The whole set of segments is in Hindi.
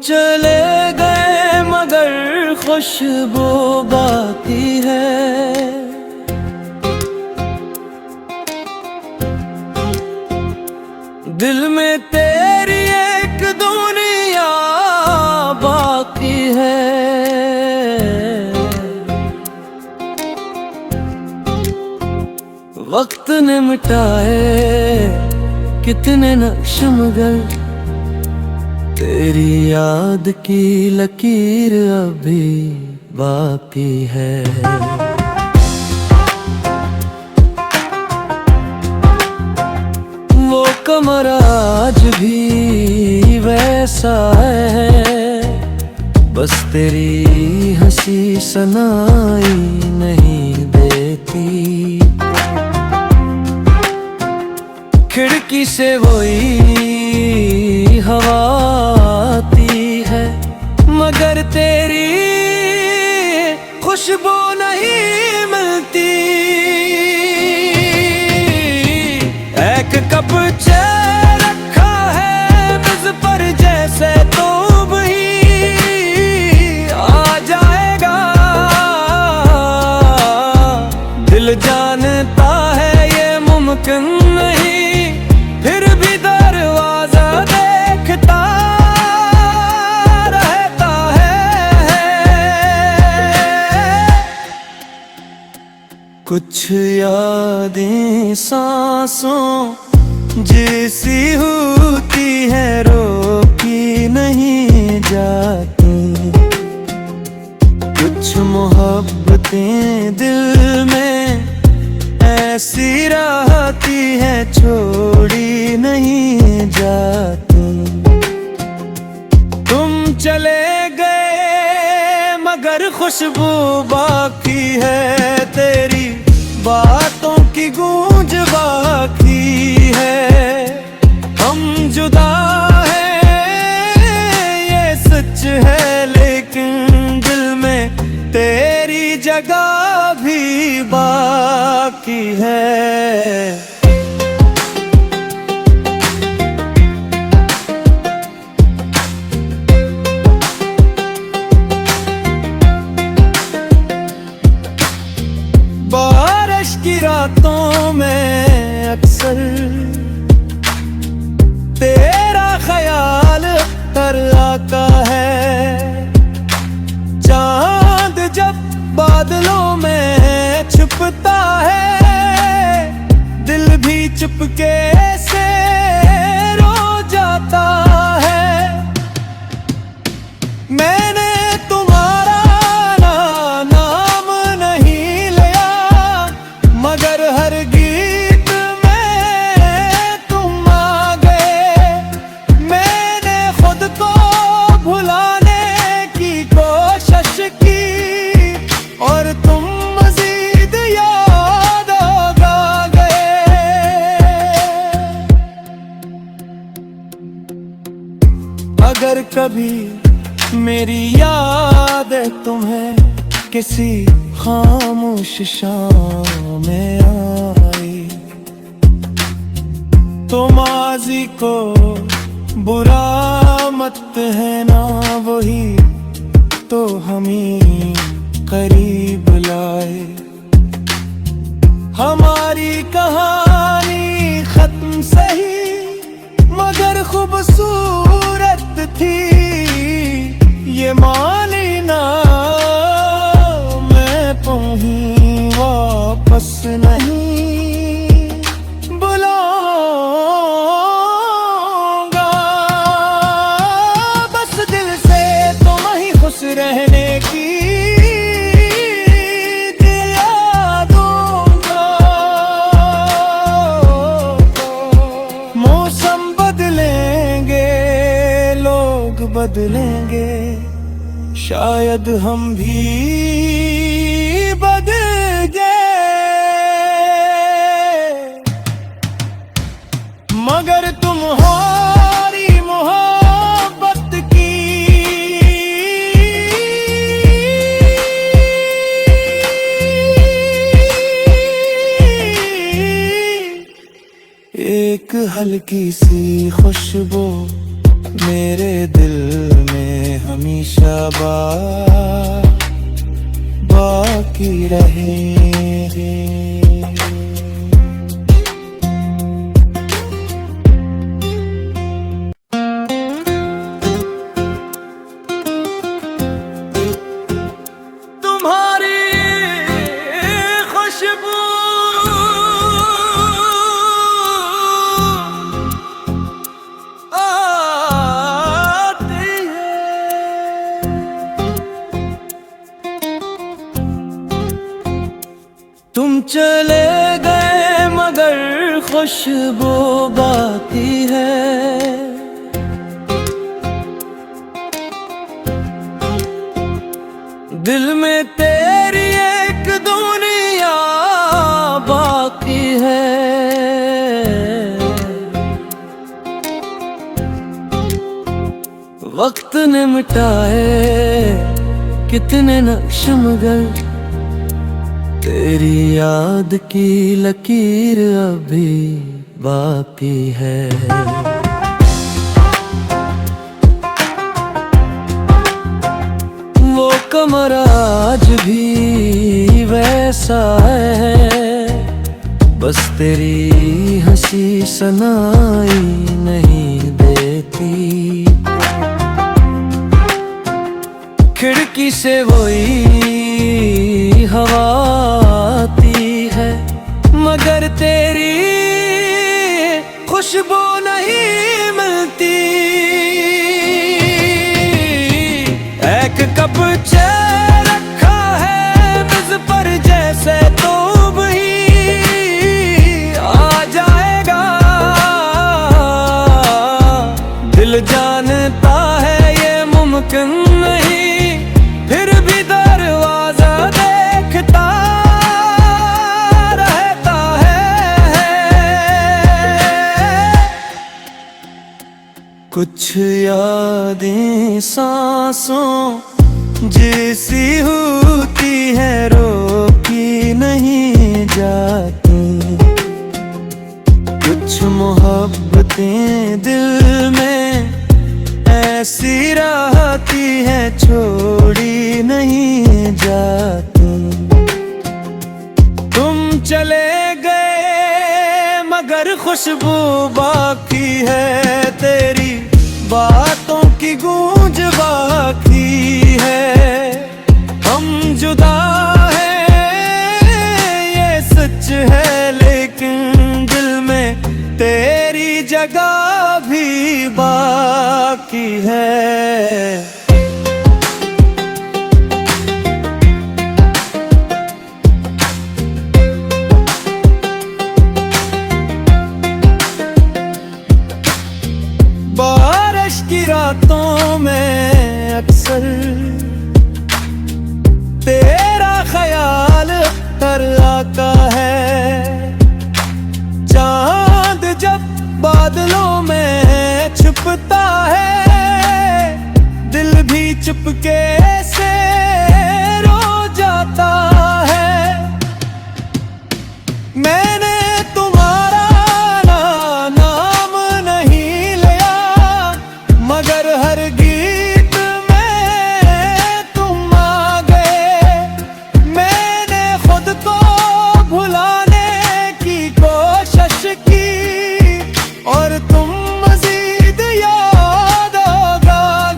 चले गए मगर खुशबू बाकी है। दिल में तेरी एक दुनिया बाकी है। वक्त ने मिटाए कितने नक्श मगर तेरी याद की लकीर अभी बाकी है। वो कमरा आज भी वैसा है, बस तेरी हंसी सुनाई नहीं देती। खिड़की से वही हवा आती है मगर तेरी खुशबू नहीं मिलती। एक कप चाय रखा है मेज पर जैसे तो ही आ जाएगा। दिल जानता है ये मुमकिन नहीं, फिर भी दरवाजा देखता रहता है। कुछ यादें सांसों जैसी होती है, रोकी नहीं जाती। कुछ मोहब्बतें दिल में ऐसी रहती है, छोड़ी नहीं जाती। तुम चले गए मगर खुशबू बाकी है, तेरी बातों की गूंज बाकी है। हम जुदा हैं ये सच है, लेकिन दिल में तेरी जगह भी बाकी है। बारिश की रातों में अक्सर तेरा ख्याल कर आता है। चांद जब बादलों में छुपता है, दिल भी चुपके से रो जाता है। मैंने तुम्हारा नाम नहीं लिया मगर हर गीत में तुम आ गए। मैंने खुद को भुलाने की कोशिश की और तुम मजीद याद आ गए। अगर कभी मेरी याद तुम्हें किसी खामोश शाम में आई, तो माजी को बुरा मत है ना, वही तो हमें करीब लाए। हमारी कहानी खत्म सही मगर खूबसूरत थी, ये मानी ना मैं तुम्हें वापस नहीं बुलाऊंगा। बस दिल से तुम ही खुश रहने की दिला दूंगा। मौसम बदलेंगे लोग बदलेंगे, शायद हम भी बदल गए मगर तुम्हारी मोहब्बत की एक हल्की सी खुशबू मेरे दिल में हमेशा बाकी रहे। तुम्हारी खुशबू तुम चले गए मगर खुशबू बाकी है। दिल में तेरी एक दुनिया बाकी है। वक्त ने मिटाए कितने नक्श मगर तेरी याद की लकीर अभी बाकी है। वो कमर आज भी वैसा है, बस तेरी हंसी सनाई नहीं देती। खिड़की से वही हवा आती है मगर तेरी खुशबू नहीं मिलती। एक कप चाय रखा है मेज पर जैसे तुम ही आ जाएगा। दिल जानता है ये मुमकिन नहीं, फिर भी दरवाजा देखता रहता है। कुछ यादें सांसों जैसी होती है, रोकी नहीं जाती। कुछ मोहब्बतें दिल में ऐसी रहती है, छोड़ी नहीं जाती। तुम चले गए मगर खुशबू बाकी है, तेरी बातों की गूंज बाकी है। हम जुदा हैं ये सच है, लेकिन दिल में तेरी जगह भी बाकी है। बारिश की रातों में अक्सर तेरा ख्याल कर आता है। चांद जब बादलों में छुपता है, दिल भी चुपके से रो जाता है। मैंने तुम्हारा नाम नहीं लिया मगर हर गीत में तुम आ गए। मैंने खुद को भुलाने की कोशिश की और तुम मजीद याद आ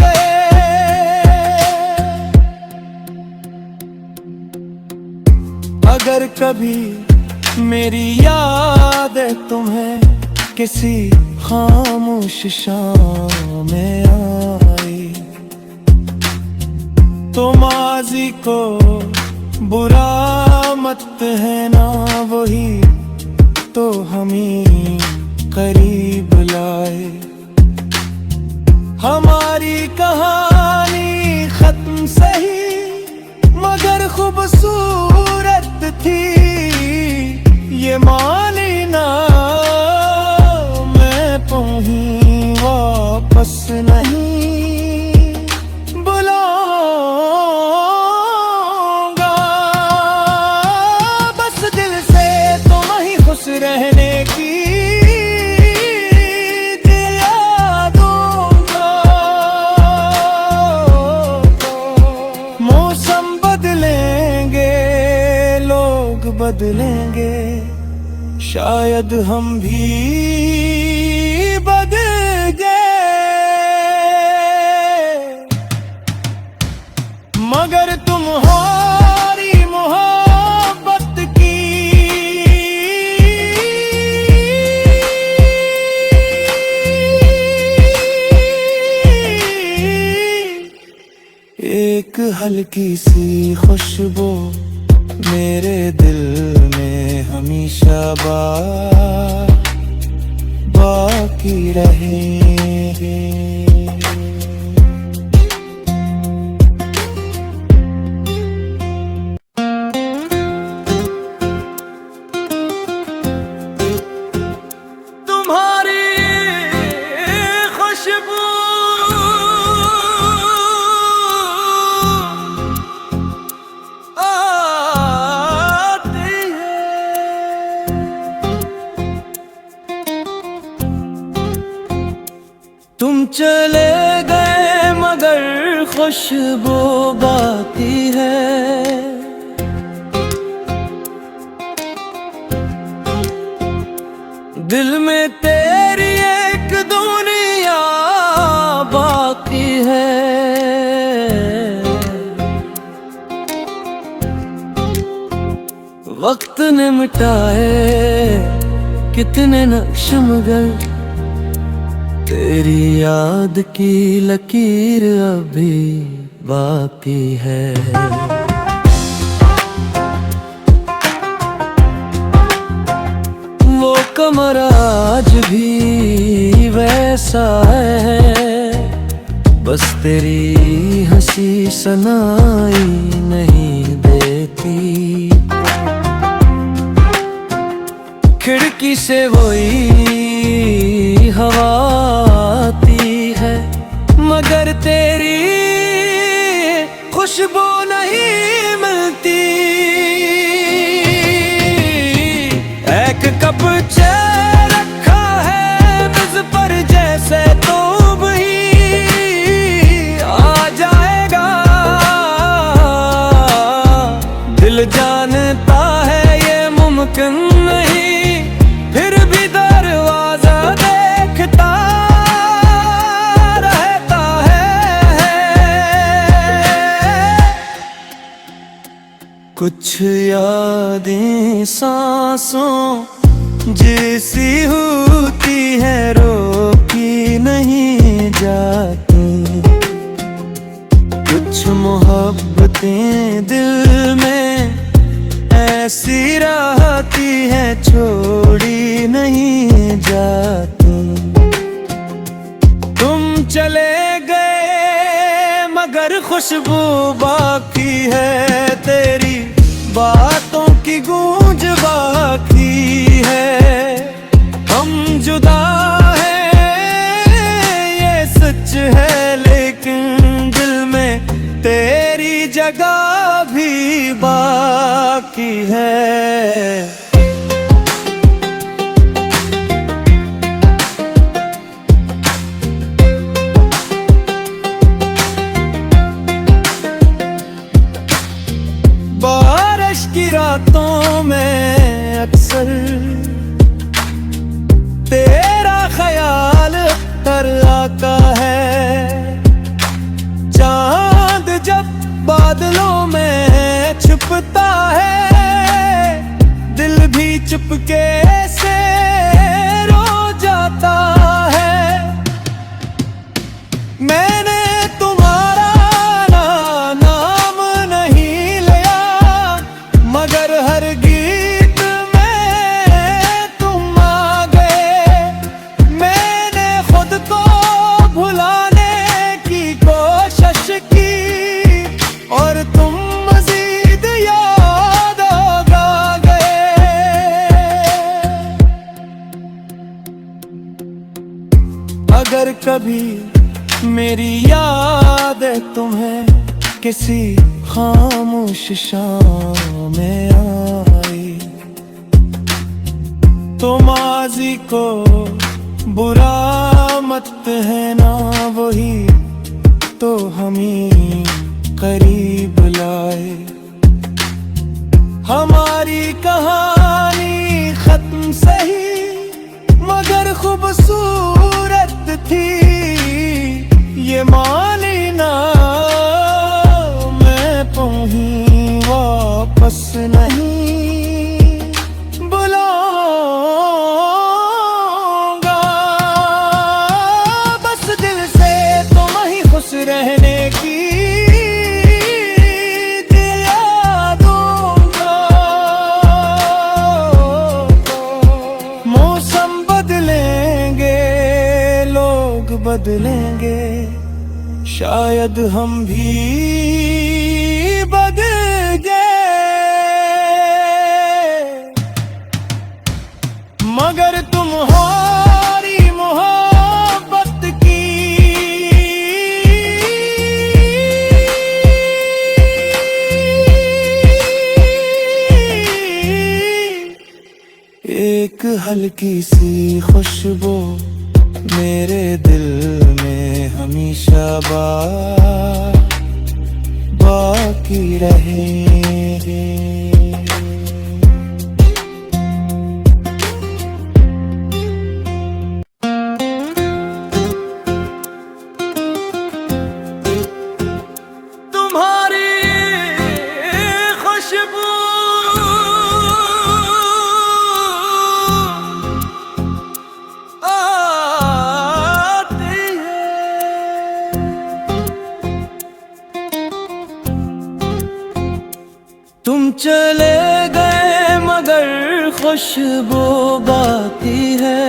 गए। अगर कभी मेरी याद तुम्हें किसी खामोश शाम में आई, तो माजी को बुरा मत है ना, वही तो हमें करीब लाए। हमारी कहानी खत्म सही मगर खूबसूरत थी, ये मानी ना मैं पहुंची वापस नहीं बुलाऊंगा। बस दिल से तुम ही खुश रहने की दिला दूंगा। बदलेंगे, शायद हम भी बदल गए। मगर तुम्हारी मोहब्बत की एक हल्की सी खुशबू मेरे दिल में हमेशा बाकी रहेगी। तुम्हारी खुशबू तुम चले गए मगर खुशबू बाकी है। दिल में तेरी एक दुनिया बाकी है। वक्त ने मिटाए कितने नक्श मगर तेरी याद की लकीर अभी बाकी है। वो कमरा आज भी वैसा है, बस तेरी हंसी सुनाई नहीं देती। खिड़की से वही हवा आती है मगर तेरी खुशबू नहीं मिलती। एक कप चाय रखा है मेज पर जैसे तो ही आ जाएगा। दिल जानता है ये मुमकिन नहीं, फिर भी दरवाजा देखता रहता है। कुछ यादें सांसों जैसी होती है, रोकी नहीं जाती। कुछ मोहब्बतें दिल में ऐसी रहती है, छोड़ी नहीं जाती। तुम चले गए मगर खुशबू बाकी है, तेरी बातों की गूंज बाकी है। हम जुदा हैं ये सच है, लेकिन दिल में तेरी जगह भी बाकी है। बारिश की रातों में अक्सर तेरा ख्याल कर आता है। चांद जब बादलों में छुपता है, दिल भी चुपके से रो जाता है। मैंने तुम्हारा नाम नहीं लिया मगर हर गीत में तुम आ गए। मैंने खुद को भुलाने की कोशिश की और तुम मजीद याद आ गए। अगर कभी मेरी याद तुम्हें किसी खामोश शाम में आई, तो माजी को बुरा मत है ना, वही तो हमें करीब लाए। हमारी खूबसूरत थी ये मानी ना, मैं तुम्हें वापस नहीं बुलाऊंगा। बस दिल से तुम ही खुश रहने की दिला दूंगा। मौसम बदलेंगे, लोग बदलेंगे, शायद हम भी बदल गए, मगर तुम्हारी मोहब्बत की एक हल्की सी खुशबू मेरे दिल में हमेशा बाकी रहेगी। तुम्हारी खुशबू तुम चले गए मगर खुशबू बाकी है।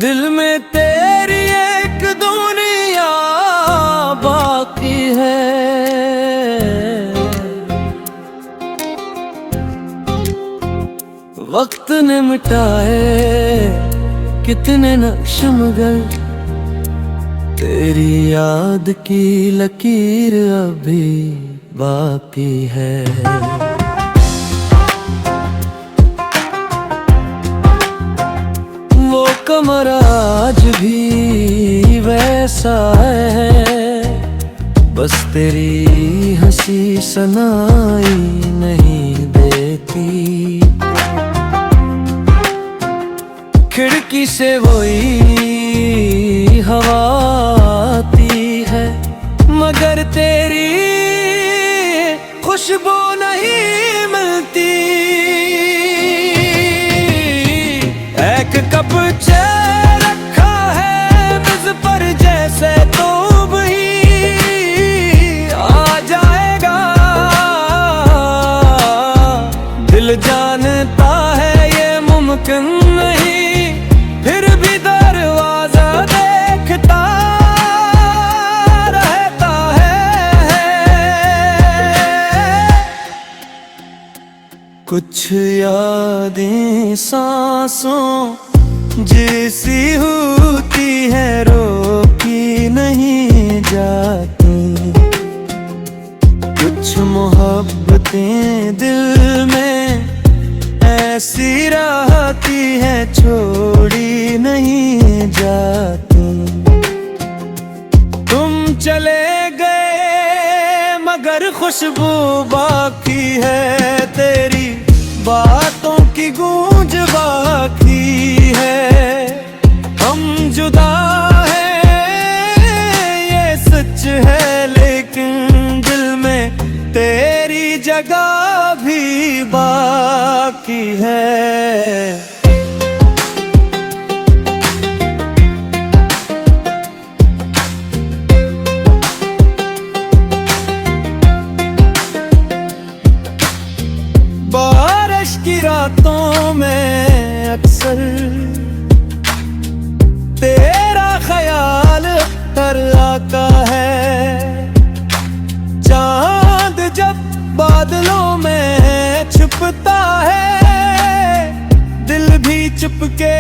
दिल में तेरी एक दुनिया बाकी है। वक्त ने मिटाए कितने नक्श मगर तेरी याद की लकीर अभी बाकी है। वो कमरा आज भी वैसा है, बस तेरी हंसी सुनाई नहीं देती। खिड़की से वही हवा आती है मगर तेरी खुशबू नहीं मिलती। एक कप चाय रखा है मेज पर जैसे तो ही आ जाएगा। दिल जानता है ये मुमकिन नहीं, फिर भी दरवाजा देखता रहता है। कुछ यादें सांसों जैसी होती है, रोकी नहीं जाती। कुछ मोहब्बतें दिल में ऐसी रहती है, छोड़ी नहीं जाती। तुम चले गए मगर खुशबू बाकी है, तेरी बातों की गूंज बाकी है। हम जुदा हैं ये सच है, लेकिन दिल में तेरी जगह भी बाकी है। बारिश की रातों में अक्सर तेरा ख्याल कर आता है। चांद जब बादलों में छुपता है, दिल भी चुपके